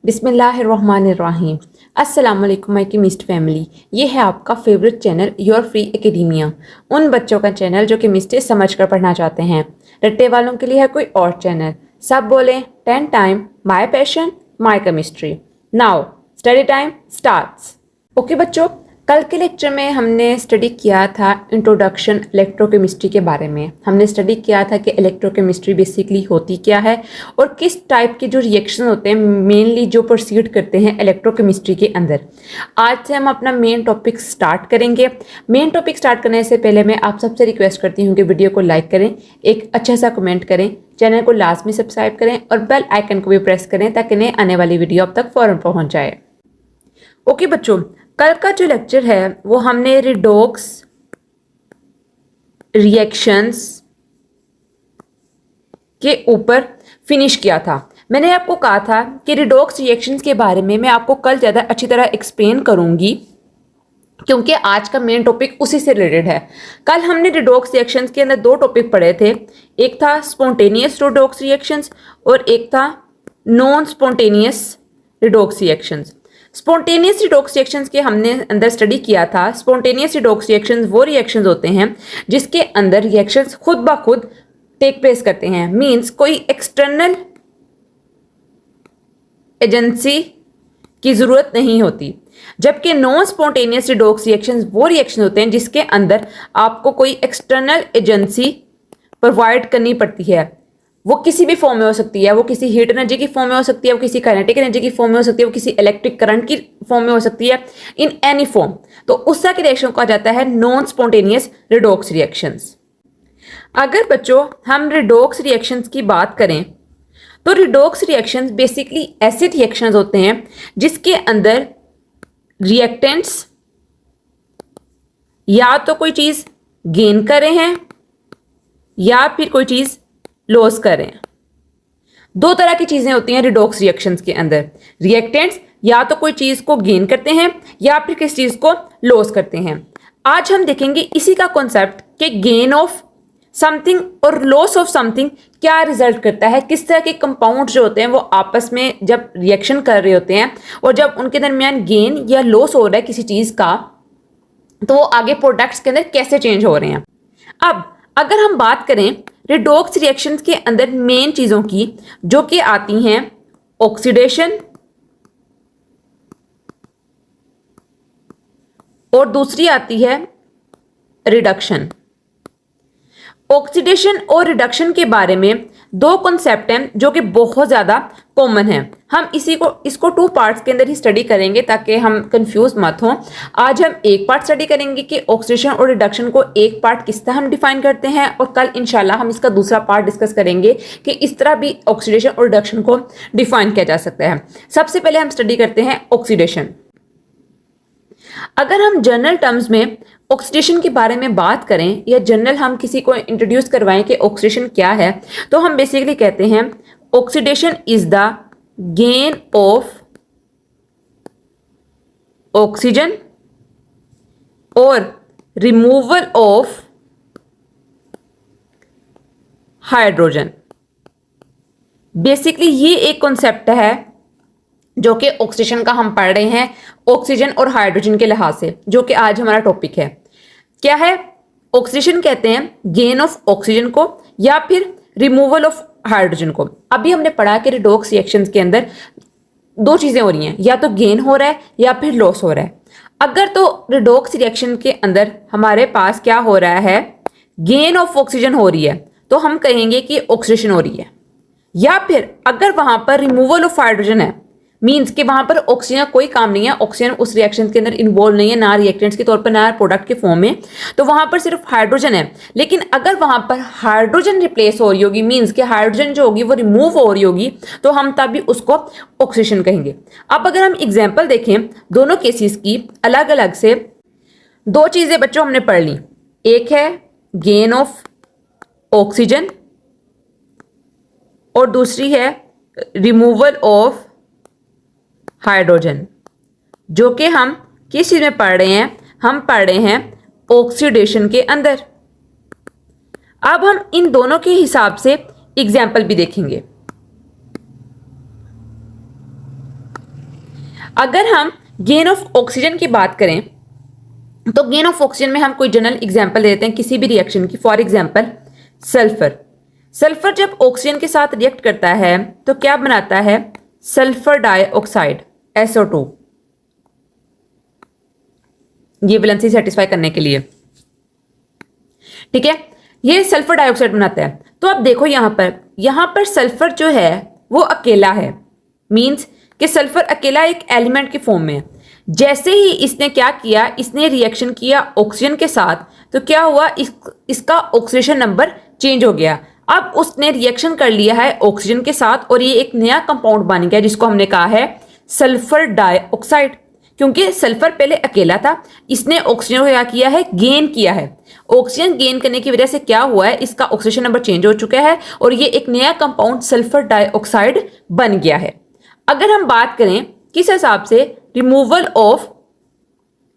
बिस्मिल्लाहिर्रहमानिर्रहीम। अस्सलाम वालेकुम माय केमिस्ट फैमिली। ये है आपका favourite channel your free academia. उन बच्चों का चैनल जो केमिस्ट्री समझ कर पढ़ना चाहते हैं। रट्टे वालों के लिए है कोई और चैनल। सब बोलें 10 time my passion my chemistry. Now study time starts. Okay बच्चों, कल के लेक्चर में हमने स्टडी किया था इंट्रोडक्शन इलेक्ट्रोकेमिस्ट्री के बारे में। हमने स्टडी किया था कि इलेक्ट्रोकेमिस्ट्री बेसिकली होती क्या है और किस टाइप के जो रिएक्शन होते हैं मेनली जो प्रोसीड करते हैं इलेक्ट्रोकेमिस्ट्री के अंदर। आज से हम अपना मेन टॉपिक स्टार्ट करेंगे। मेन टॉपिक स्टार्ट करने से पहले मैं आप सबसे रिक्वेस्ट करती हूँ कि वीडियो को लाइक करें, एक अच्छा सा कमेंट करें, चैनल को लाजमी सब्सक्राइब करें और बेल आइकन को भी प्रेस करें ताकि नए आने वाली वीडियो अब तक फ़ौरन पहुँच जाए। ओके बच्चों, कल का जो लेक्चर है वो हमने रिडॉक्स रिएक्शंस के ऊपर फिनिश किया था। मैंने आपको कहा था कि रिडॉक्स रिएक्शंस के बारे में मैं आपको कल ज़्यादा अच्छी तरह एक्सप्लेन करूंगी क्योंकि आज का मेन टॉपिक उसी से रिलेटेड है। कल हमने रिडॉक्स रिएक्शंस के अंदर दो टॉपिक पढ़े थे। एक था स्पॉन्टेनियस रिडॉक्स रिएक्शंस और एक था non spontaneous redox reactions. Spontaneous redox reactions के हमने अंदर स्टडी किया था। स्पॉन्टेनियस रिडॉक्स रिएक्शंस वो रिएक्शंस होते हैं जिसके अंदर रिएक्शंस खुद ब खुद टेक प्लेस करते हैं, मींस कोई एक्सटर्नल एजेंसी की जरूरत नहीं होती। जबकि नॉन स्पॉन्टेनियस रिडॉक्स रिएक्शंस वो रिएक्शन होते हैं जिसके अंदर आपको कोई एक्सटर्नल एजेंसी प्रोवाइड करनी पड़ती है। वो किसी भी फॉर्म में हो सकती है, वो किसी हीट एनर्जी की फॉर्म में हो सकती है, वो किसी काइनेटिक एनर्जी की फॉर्म में हो सकती है, वो किसी इलेक्ट्रिक करंट की फॉर्म में हो सकती है, इन एनी फॉर्म। तो उस तरह की रिएक्शन को कहा जाता है नॉन स्पॉन्टेनियस रिडॉक्स रिएक्शंस। अगर बच्चों हम रिडॉक्स रिएक्शंस की बात करें तो रिडॉक्स रिएक्शंस बेसिकली ऐसे रिएक्शंस होते हैं जिसके अंदर रिएक्टेंट्स या तो कोई चीज गेन कर रहे हैं या फिर कोई चीज लॉस कर रहे हैं। दो तरह की चीजें होती हैं रिडॉक्स रिएक्शंस के अंदर। रिएक्टेंट्स या तो कोई चीज को गेन करते हैं या फिर किसी चीज को लॉस करते हैं। आज हम देखेंगे इसी का कॉन्सेप्ट कि गेन ऑफ समथिंग और लॉस ऑफ समथिंग क्या रिजल्ट करता है, किस तरह के कंपाउंड जो होते हैं वो आपस में जब रिएक्शन कर रहे होते हैं और जब उनके दरमियान गेन या लॉस हो रहा है किसी चीज का तो वो आगे प्रोडक्ट्स के अंदर कैसे चेंज हो रहे हैं। अब अगर हम बात करें रिडॉक्स रिएक्शंस के अंदर मेन चीजों की जो कि आती हैं ऑक्सीडेशन और दूसरी आती है रिडक्शन। ऑक्सीडेशन और रिडक्शन के बारे में दो कॉन्सेप्ट हैं जो कि बहुत ज़्यादा कॉमन है। हम इसको टू पार्ट्स के अंदर ही स्टडी करेंगे ताकि हम कंफ्यूज मत हों। आज हम एक पार्ट स्टडी करेंगे कि ऑक्सीडेशन और रिडक्शन को एक पार्ट किस तरह हम डिफाइन करते हैं और कल इंशाल्लाह हम इसका दूसरा पार्ट डिस्कस करेंगे कि इस तरह भी ऑक्सीडेशन और रिडक्शन को डिफाइन किया जा सकता है। सबसे पहले हम स्टडी करते हैं ऑक्सीडेशन। अगर हम जनरल टर्म्स में ऑक्सीडेशन के बारे में बात करें या जनरल हम किसी को इंट्रोड्यूस करवाएं कि ऑक्सीडेशन क्या है तो हम बेसिकली कहते हैं oxidation is the gain of oxygen और रिमूवल ऑफ हाइड्रोजन। बेसिकली ये एक कॉन्सेप्ट है जो कि ऑक्सीडेशन का हम पढ़ रहे हैं ऑक्सीजन और हाइड्रोजन के लिहाज से, जो कि आज हमारा टॉपिक है। क्या है ऑक्सीडेशन? कहते हैं गेन ऑफ ऑक्सीजन को या फिर रिमूवल ऑफ हाइड्रोजन को। अभी हमने पढ़ा कि रिडॉक्स रिएक्शंस के अंदर दो चीजें हो रही हैं, या तो गेन हो रहा है या फिर लॉस हो रहा है। अगर तो रिडॉक्स रिएक्शन के अंदर हमारे पास क्या हो रहा है, गेन ऑफ ऑक्सीजन हो रही है तो हम कहेंगे कि ऑक्सीडेशन हो रही है। या फिर अगर वहां पर रिमूवल ऑफ हाइड्रोजन है, मीन्स कि वहां पर ऑक्सीजन कोई काम नहीं है, ऑक्सीजन उस रिएक्शन के अंदर इन्वॉल्व नहीं है, ना रिएक्टेंट्स के तौर पर ना प्रोडक्ट के फॉर्म में, तो वहां पर सिर्फ हाइड्रोजन है। लेकिन अगर वहां पर हाइड्रोजन रिप्लेस हो रही होगी, मीन्स कि हाइड्रोजन जो होगी वो रिमूव हो रही होगी, तो हम तभी उसको ऑक्सीडेशन कहेंगे। अब अगर हम एग्जाम्पल देखें दोनों केसेस की अलग अलग से, दो चीजें बच्चों हमने पढ़ ली। एक है गेन ऑफ ऑक्सीजन और दूसरी है रिमूवल ऑफ हाइड्रोजन, जो कि हम किस चीज में पढ़ रहे हैं, हम पढ़ रहे हैं ऑक्सीडेशन के अंदर। अब हम इन दोनों के हिसाब से एग्जाम्पल भी देखेंगे। अगर हम गेन ऑफ ऑक्सीजन की बात करें तो गेन ऑफ ऑक्सीजन में हम कोई जनरल एग्जांपल देते हैं किसी भी रिएक्शन की। For example sulphur. सल्फर जब ऑक्सीजन के साथ रिएक्ट करता है तो क्या बनाता है? सल्फर डाइऑक्साइड SO2, ये वैलेंसी सेटिस्फाई करने के लिए, ठीक है, ये सल्फर डाइऑक्साइड बनाता है। तो अब देखो यहां पर सल्फर जो है वो अकेला है, मींस कि सल्फर अकेला एक एलिमेंट के फॉर्म में है। जैसे ही इसने क्या किया, इसने रिएक्शन किया ऑक्सीजन के साथ, तो क्या हुआ, इसका ऑक्सीडेशन नंबर चेंज हो गया। अब उसने रिएक्शन कर लिया है ऑक्सीजन के साथ और ये एक नया कंपाउंड बन गया जिसको हमने कहा है सल्फर डाइऑक्साइड। क्योंकि सल्फर पहले अकेला था, इसने ऑक्सीजन को क्या किया है, गेन किया है। ऑक्सीजन गेन करने की वजह से क्या हुआ है, इसका ऑक्सीडेशन नंबर चेंज हो चुका है और ये एक नया कंपाउंड सल्फर डाइऑक्साइड बन गया है। अगर हम बात करें किस हिसाब से, रिमूवल ऑफ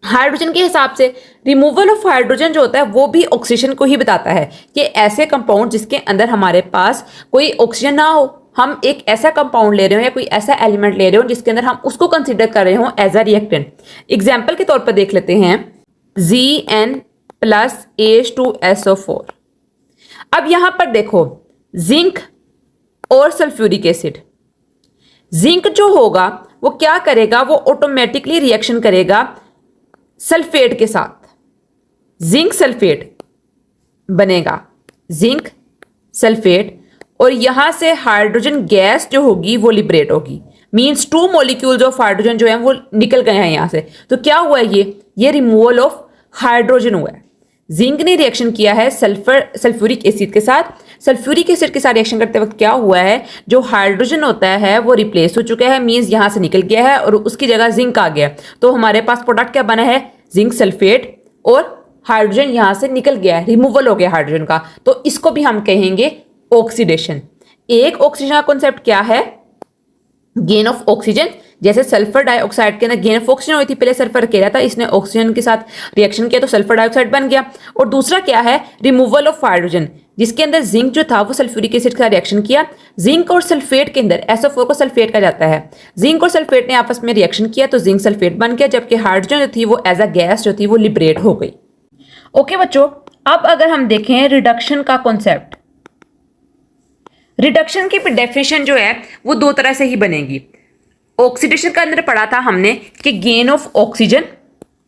हाइड्रोजन के हिसाब से, रिमूवल ऑफ हाइड्रोजन जो होता है वो भी ऑक्सीजन को ही बताता है कि ऐसे कंपाउंड जिसके अंदर हमारे पास कोई ऑक्सीजन ना हो, हम एक ऐसा कंपाउंड ले रहे हो या कोई ऐसा एलिमेंट ले रहे हो जिसके अंदर हम उसको कंसीडर कर रहे हो एज अ रिएक्टेंट। एग्जाम्पल के तौर पर देख लेते हैं Zn+H2SO4। अब यहां पर देखो जिंक और सल्फ्यूरिक एसिड। जिंक जो होगा वो क्या करेगा, वो ऑटोमेटिकली रिएक्शन करेगा सल्फेट के साथ, जिंक सल्फेट बनेगा, जिंक सल्फेट, और यहां से हाइड्रोजन गैस जो होगी वो लिबरेट होगी। मींस 2 मॉलिक्यूल्स ऑफ हाइड्रोजन जो है वो निकल गए हैं यहां से। तो क्या हुआ है, ये रिमूवल ऑफ हाइड्रोजन हुआ है। जिंक ने रिएक्शन किया है सल्फ्यूरिक एसिड के साथ। सल्फ्यूरिक एसिड के साथ रिएक्शन करते वक्त क्या हुआ है, जो हाइड्रोजन होता है वो रिप्लेस हो चुका है, मींस यहां से निकल गया है और उसकी जगह जिंक आ गया। तो हमारे पास प्रोडक्ट क्या बना है, जिंक सल्फेट, और हाइड्रोजन यहां से निकल गया है, रिमूवल हो गया हाइड्रोजन का। तो इसको भी हम कहेंगे ऑक्सीडेशन। एक ऑक्सीजन का कॉन्सेप्ट क्या है, गेन ऑफ ऑक्सीजन। जैसे सल्फर डाइऑक्साइड के अंदर गेन ऑफ ऑक्सीजन हुई थी, पहले सल्फर अकेला था, इसने ऑक्सीजन के साथ रिएक्शन किया तो सल्फर डाइऑक्साइड बन गया। और दूसरा क्या है, रिमूवल ऑफ हाइड्रोजन, जिसके अंदर जिंक जो था वो सल्फ्यूरिक एसिड के साथ रिएक्शन किया। जिंक और सल्फेट के अंदर SO4 को सल्फेट कहा जाता है, जिंक और सल्फेट ने आपस में रिएक्शन किया तो जिंक सल्फेट बन गया, जबकि हाइड्रोजन जो थी वो एज अ गैस जो थी वो लिबरेट हो गई। ओके बच्चों, अब अगर हम देखें रिडक्शन का कॉन्सेप्ट, रिडक्शन की डेफिनेशन जो है वो 2 तरह से ही बनेगी। ऑक्सीडेशन का अंदर पढ़ा था हमने कि गेन ऑफ ऑक्सीजन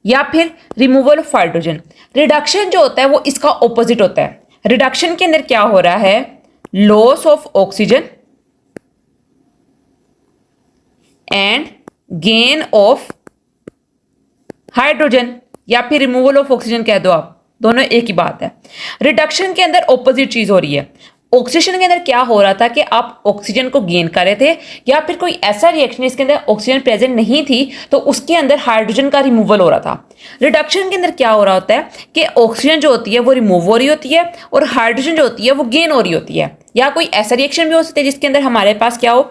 या फिर रिमूवल ऑफ हाइड्रोजन। रिडक्शन जो होता है वो इसका ऑपोजिट होता है। रिडक्शन के अंदर क्या हो रहा है, loss of oxygen and gain of hydrogen, या फिर रिमूवल ऑफ ऑक्सीजन कह दो आप, दोनों एक ही बात है। रिडक्शन के अंदर ऑपोजिट चीज हो रही है। ऑक्सीडेशन के अंदर क्या हो रहा था कि आप ऑक्सीजन को गेन कर रहे थे, या फिर कोई ऐसा रिएक्शन जिसके अंदर ऑक्सीजन प्रेजेंट नहीं थी तो उसके अंदर हाइड्रोजन का रिमूवल हो रहा था। रिडक्शन के अंदर क्या हो रहा होता है कि ऑक्सीजन जो होती है वो रिमूव हो रही होती है और हाइड्रोजन जो होती है वो गेन हो रही होती है। या कोई ऐसा रिएक्शन भी हो सकता है जिसके अंदर हमारे पास क्या हो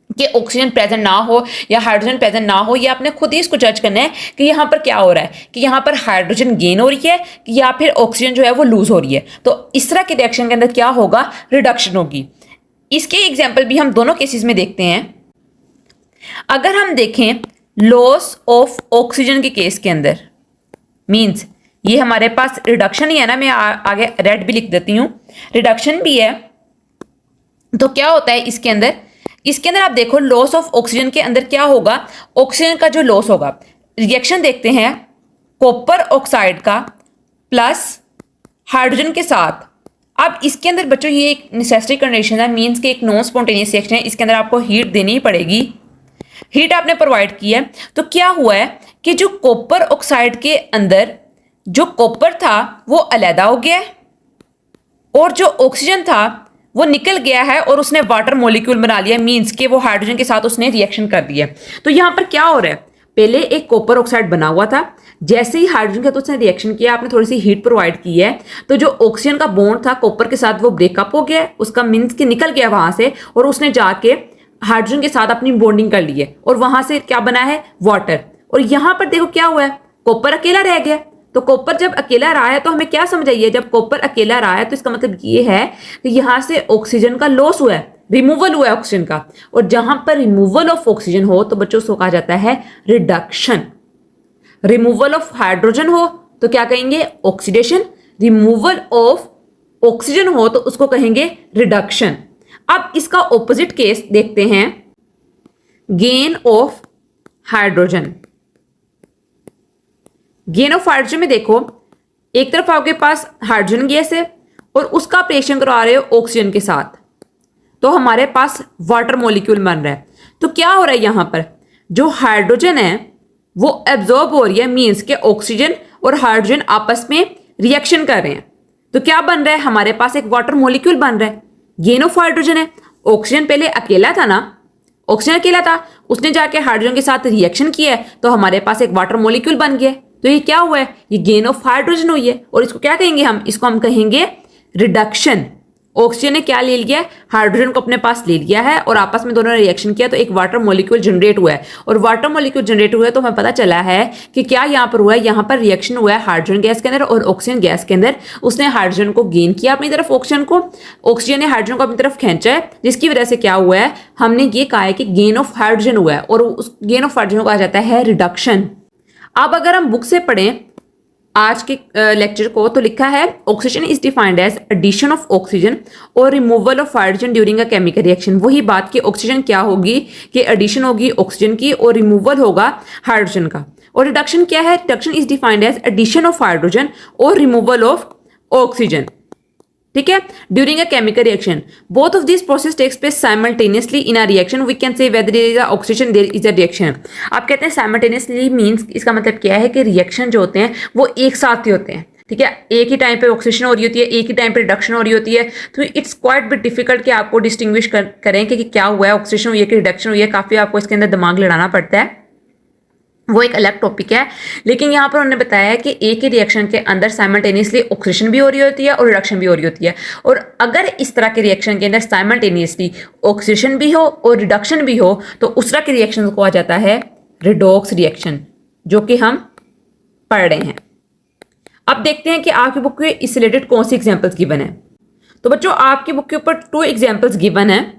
कि ऑक्सीजन प्रेजेंट ना हो या हाइड्रोजन प्रेजेंट ना हो, या आपने खुद ही इसको जज करना है कि यहाँ पर क्या हो रहा है, कि यहाँ पर हाइड्रोजन गेन हो रही है या फिर ऑक्सीजन जो है वो लूज हो रही है। तो इस तरह के रिएक्शन के अंदर क्या होगा, रिडक्शन होगी। इसके एग्जाम्पल भी हम दोनों केसेस में देखते हैं। अगर हम देखें लॉस ऑफ ऑक्सीजन के केस के अंदर, मीन्स ये हमारे पास रिडक्शन ही है ना, मैं आगे रेड भी लिख देती हूँ, रिडक्शन भी है। तो क्या होता है इसके अंदर, इसके अंदर आप देखो लॉस ऑफ ऑक्सीजन के अंदर क्या होगा, ऑक्सीजन का जो लॉस होगा, रिएक्शन देखते हैं कॉपर ऑक्साइड का प्लस हाइड्रोजन के साथ। अब इसके अंदर बच्चों ये एक नेसेसरी कंडीशन है, मींस कि एक नॉन स्पॉन्टेनियस रिएक्शन है, इसके अंदर आपको हीट देनी ही पड़ेगी। हीट आपने प्रोवाइड की है तो क्या हुआ है कि जो कॉपर ऑक्साइड के अंदर जो कॉपर था वो अलहदा हो गया है और जो ऑक्सीजन था वो निकल गया है और उसने वाटर मॉलिक्यूल बना लिया, मींस कि वो हाइड्रोजन के साथ उसने रिएक्शन कर दिया। तो यहां पर क्या हो रहा है, पहले एक कॉपर ऑक्साइड बना हुआ था, जैसे ही हाइड्रोजन के साथ उसने रिएक्शन किया, आपने थोड़ी सी हीट प्रोवाइड की है, तो जो ऑक्सीजन का बॉन्ड था कॉपर के साथ वो ब्रेकअप हो गया, उसका मींस कि निकल गया वहां से, और उसने जाके हाइड्रोजन के साथ अपनी बॉन्डिंग कर ली है और वहां से क्या बना है, वाटर। और यहां पर देखो क्या हुआ है, कॉपर अकेला रह गया। तो कॉपर जब अकेला रहा है तो हमें क्या समझ आई है, जब कॉपर अकेला रहा है तो इसका मतलब ये है कि यहां से ऑक्सीजन का लॉस हुआ है, रिमूवल हुआ है ऑक्सीजन का, और जहां पर रिमूवल ऑफ ऑक्सीजन हो तो बच्चों उसको कहा जाता है रिडक्शन। रिमूवल ऑफ हाइड्रोजन हो तो क्या कहेंगे? ऑक्सीडेशन। रिमूवल ऑफ ऑक्सीजन हो तो उसको कहेंगे रिडक्शन। अब इसका ऑपोजिट केस देखते हैं, gain of hydrogen. Gain of hydrogen में देखो, एक तरफ आपके पास हाइड्रोजन गैस है और उसका आप रिएक्शन करवा रहे हो ऑक्सीजन के साथ, तो हमारे पास वाटर मॉलिक्यूल बन रहा है। तो क्या हो रहा है यहां पर, जो हाइड्रोजन है वो एब्जॉर्ब हो रही है, मींस के ऑक्सीजन और हाइड्रोजन आपस में रिएक्शन कर रहे हैं। तो क्या बन रहा है? हमारे पास एक वाटर मॉलिक्यूल बन रहा है। गेन ऑफ हाइड्रोजन है। ऑक्सीजन पहले अकेला था ना, ऑक्सीजन अकेला था, उसने जाके हाइड्रोजन के साथ रिएक्शन किया है तो हमारे पास एक वाटर मॉलिक्यूल बन गया है। तो ये क्या हुआ है? ये गेन ऑफ हाइड्रोजन हुई है। और इसको क्या कहेंगे हम? इसको हम कहेंगे रिडक्शन। ऑक्सीजन ने क्या ले लिया है? हाइड्रोजन को अपने पास ले लिया है और आपस में दोनों ने रिएक्शन किया तो एक वाटर मॉलिक्यूल जनरेट हुआ है। और वाटर मॉलिक्यूल जनरेट हुआ है तो हमें पता चला है कि क्या यहाँ पर हुआ है, यहाँ पर रिएक्शन हुआ है हाइड्रोजन गैस के अंदर और ऑक्सीजन गैस के अंदर। उसने हाइड्रोजन को गेन किया अपनी तरफ, ऑक्सीजन को, ऑक्सीजन ने हाइड्रोजन को अपनी तरफ खींचा है, जिसकी वजह से क्या हुआ है, हमने ये कहा है कि गेन ऑफ हाइड्रोजन हुआ है और उस गेन ऑफ हाइड्रोजन को कहा जाता है रिडक्शन। अब अगर हम बुक से पढ़ें आज के लेक्चर को, तो लिखा है oxygen is defined as addition of oxygen और removal of hydrogen during a chemical reaction. वही बात कि ऑक्सीजन क्या होगी कि एडिशन होगी ऑक्सीजन की और रिमूवल होगा हाइड्रोजन का। और रिडक्शन क्या है? Reduction is defined as addition of hydrogen और रिमूवल ऑफ ऑक्सीजन। ठीक है, during a chemical reaction both of this process takes place simultaneously in a reaction, we can say whether there is a oxidation there is a reaction. आप कहते हैं simultaneously, means इसका मतलब क्या है कि रिएक्शन जो होते हैं वो एक साथ ही होते हैं। ठीक है, एक ही टाइम पे ऑक्सीडेशन हो रही होती है, एक ही टाइम पे रिडक्शन हो रही होती है। तो इट्स क्वाइट बिट डिफिकल्ट कि आपको डिस्टिंग्विश करें कि क्या हुआ है, ऑक्सीडेशन हुई है कि रिडक्शन हुई है। काफी आपको इसके अंदर दिमाग लड़ाना पड़ता है, वो एक अलग टॉपिक है। लेकिन यहाँ पर उन्होंने बताया है कि एक ही रिएक्शन के अंदर साइमल्टेनियसली ऑक्सीडेशन भी हो रही होती है और रिडक्शन भी हो रही होती है। और अगर इस तरह के रिएक्शन के अंदर साइमल्टेनियसली ऑक्सीडेशन भी हो और रिडक्शन भी हो तो उस तरह के रिएक्शन को आ जाता है रिडॉक्स रिएक्शन, जो कि हम पढ़ रहे हैं। अब देखते हैं कि आपकी बुक में इस रिलेटेड कौन सी एग्जाम्पल्स गिवन है। तो बच्चों, आपकी बुक के ऊपर 2 एग्जाम्पल्स गिवन है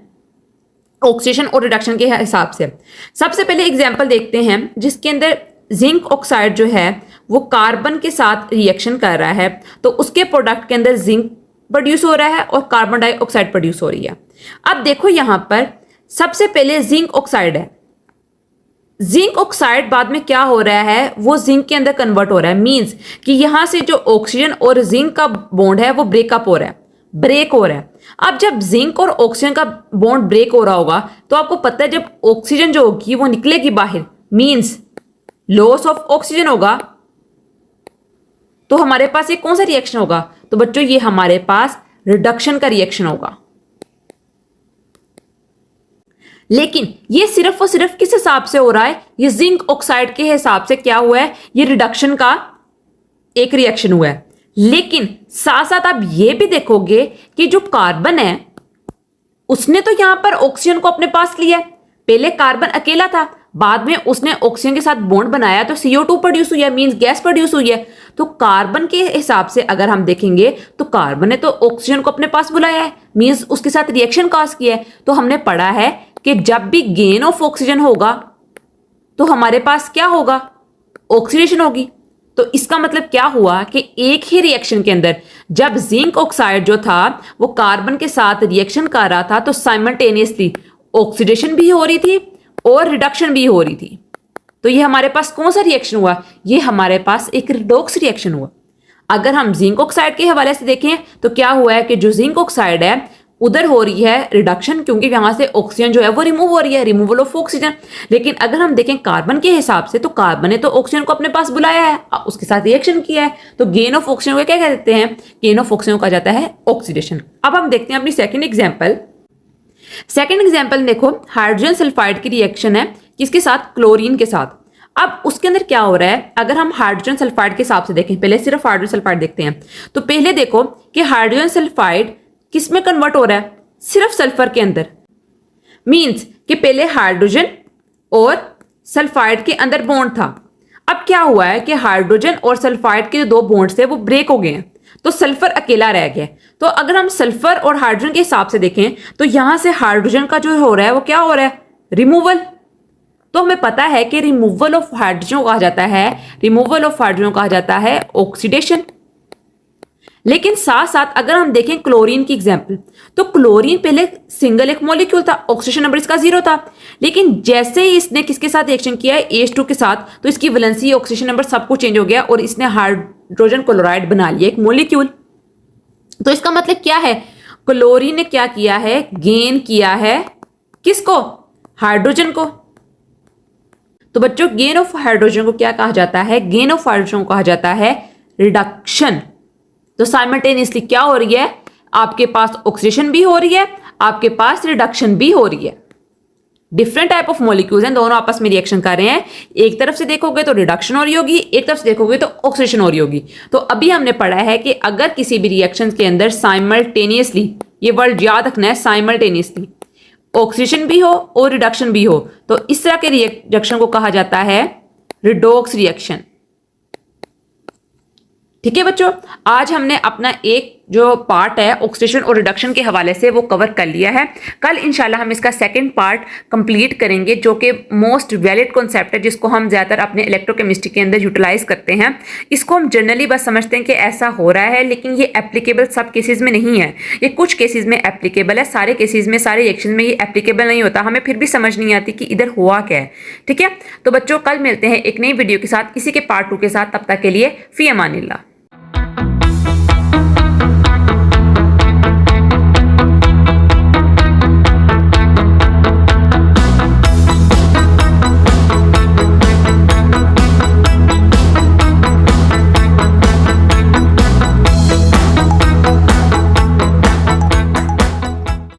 ऑक्सीडेशन और रिडक्शन के हिसाब से। सबसे पहले एग्जाम्पल देखते हैं जिसके अंदर जिंक ऑक्साइड जो है वो कार्बन के साथ रिएक्शन कर रहा है, तो उसके प्रोडक्ट के अंदर जिंक प्रोड्यूस हो रहा है और कार्बन डाइऑक्साइड प्रोड्यूस हो रही है। अब देखो यहां पर सबसे पहले जिंक ऑक्साइड है। जिंक ऑक्साइड बाद में क्या हो रहा है, वो जिंक के अंदर कन्वर्ट हो रहा है, मींस कि यहां से जो ऑक्सीजन और जिंक का बॉन्ड है वो ब्रेकअप हो रहा है, ब्रेक हो रहा है। अब जब जिंक और ऑक्सीजन का बॉन्ड ब्रेक हो रहा होगा तो आपको पता है जब ऑक्सीजन जो होगी वो निकलेगी बाहर, मींस लॉस ऑफ ऑक्सीजन होगा। तो हमारे पास ये कौन सा रिएक्शन होगा? तो बच्चों ये हमारे पास रिडक्शन का रिएक्शन होगा। लेकिन ये सिर्फ और सिर्फ किस हिसाब से हो रहा है? ये जिंक ऑक्साइड के हिसाब से क्या हुआ है, ये रिडक्शन का एक रिएक्शन हुआ है। लेकिन साथ साथ आप ये भी देखोगे कि जो कार्बन है उसने तो यहां पर ऑक्सीजन को अपने पास लिया है। पहले कार्बन अकेला था, बाद में उसने ऑक्सीजन के साथ बॉन्ड बनाया तो CO2 प्रोड्यूस हुई है, मींस गैस प्रोड्यूस हुई है। तो कार्बन के हिसाब से अगर हम देखेंगे तो कार्बन ने तो ऑक्सीजन को अपने पास बुलाया है, मींस उसके साथ रिएक्शन काज किया है। तो हमने पढ़ा है कि जब भी गेन ऑफ ऑक्सीजन होगा तो हमारे पास क्या होगा? ऑक्सीडेशन होगी। तो इसका मतलब क्या हुआ कि एक ही रिएक्शन के अंदर जब जिंक ऑक्साइड जो था वो कार्बन के साथ रिएक्शन कर रहा था तो साइमल्टेनियसली ऑक्सीडेशन भी हो रही थी और रिडक्शन भी हो रही थी। तो ये हमारे पास कौन सा रिएक्शन हुआ? ये हमारे पास एक रिडॉक्स रिएक्शन हुआ। अगर हम जिंक ऑक्साइड के हवाले से देखें तो क्या हुआ है कि जो जिंक ऑक्साइड है उधर हो रही है रिडक्शन, क्योंकि यहां से ऑक्सीजन जो है वो रिमूव हो रही है, रिमूवल ऑफ ऑक्सीजन। लेकिन अगर हम देखें कार्बन के हिसाब से तो कार्बन ने तो ऑक्सीजन को अपने पास बुलाया है, उसके साथ रिएक्शन किया है। तो गेन ऑफ ऑक्सीजन को क्या कहते हैं? गेन ऑफ ऑक्सीजन कहा जाता है ऑक्सीडेशन। अब हम देखते हैं अपनी सेकेंड एग्जाम्पल। सेकेंड एग्जाम्पल देखो, हाइड्रोजन सल्फाइड की रिएक्शन है किसके साथ? क्लोरीन के साथ। अब उसके अंदर क्या हो रहा है, अगर हम हाइड्रोजन सल्फाइड के हिसाब से देखें, पहले सिर्फ हाइड्रोजन सल्फाइड देखते हैं। तो पहले देखो कि हाइड्रोजन सल्फाइड किस में कन्वर्ट हो रहा है? सिर्फ सल्फर के अंदर, मींस कि पहले हाइड्रोजन और सल्फाइड के अंदर बॉन्ड था। अब क्या हुआ है कि हाइड्रोजन और सल्फाइड के जो 2 बॉन्ड्स थे वो ब्रेक हो गए हैं। तो सल्फर अकेला रह गया। तो अगर हम सल्फर और हाइड्रोजन के हिसाब से देखें तो यहां से हाइड्रोजन का जो हो रहा है वो क्या हो रहा है, रिमूवल। तो हमें पता है कि रिमूवल ऑफ हाइड्रोजन कहा जाता है ऑक्सीडेशन। लेकिन साथ साथ अगर हम देखें क्लोरीन की एग्जांपल, तो क्लोरीन पहले सिंगल एक मॉलिक्यूल था, ऑक्सीडेशन नंबर इसका 0 था। लेकिन जैसे ही इसने किसके साथ रिएक्शन किया है, H2 के साथ, तो इसकी वैलेंसी, ऑक्सीडेशन नंबर सब कुछ चेंज हो गया और इसने हाइड्रोजन क्लोराइड बना लिया एक मॉलिक्यूल। तो इसका मतलब क्या है, क्लोरीन ने क्या किया है, गेन किया है किसको, हाइड्रोजन को। तो बच्चों गेन ऑफ हाइड्रोजन को क्या कहा जाता है, गेन ऑफ हाइड्रोजन को कहा जाता है रिडक्शन। तो साइमल्टेनियसली क्या हो रही है, आपके पास ऑक्सीडेशन भी हो रही है, आपके पास रिडक्शन भी हो रही है। डिफरेंट टाइप ऑफ मॉलिक्यूल्स हैं, दोनों आपस में रिएक्शन कर रहे हैं। एक तरफ से देखोगे तो रिडक्शन हो रही होगी, एक तरफ से देखोगे तो ऑक्सीडेशन हो रही होगी। तो अभी हमने पढ़ा है कि अगर किसी भी रिएक्शन के अंदर साइमल्टेनियसली, ये वर्ड याद रखना है, साइमल्टेनियसली ऑक्सीडेशन भी हो और रिडक्शन भी हो, तो इस तरह के रिएक्शन को कहा जाता है रिडॉक्स रिएक्शन। ठीक है बच्चों, आज हमने अपना एक जो पार्ट है ऑक्सीडेशन और रिडक्शन के हवाले से वो कवर कर लिया है। कल इंशाल्लाह हम इसका सेकंड पार्ट कंप्लीट करेंगे, जो कि मोस्ट वैलिड कॉन्सेप्ट है, जिसको हम ज़्यादातर अपने इलेक्ट्रोकेमिस्ट्री के अंदर यूटिलाइज करते हैं। इसको हम जनरली बस समझते हैं कि ऐसा हो रहा है, लेकिन ये एप्लीकेबल सब केसेस में नहीं है। ये कुछ केसेस में एप्लीकेबल है, सारे केसेस में, सारे रिएक्शन में ये एप्लीकेबल नहीं होता। हमें फिर भी समझ नहीं आती कि इधर हुआ क्या है। ठीक है, तो बच्चों कल मिलते हैं एक नई वीडियो के साथ, इसी के पार्ट 2 के साथ। तब तक के लिए फी अमानिल्लाह।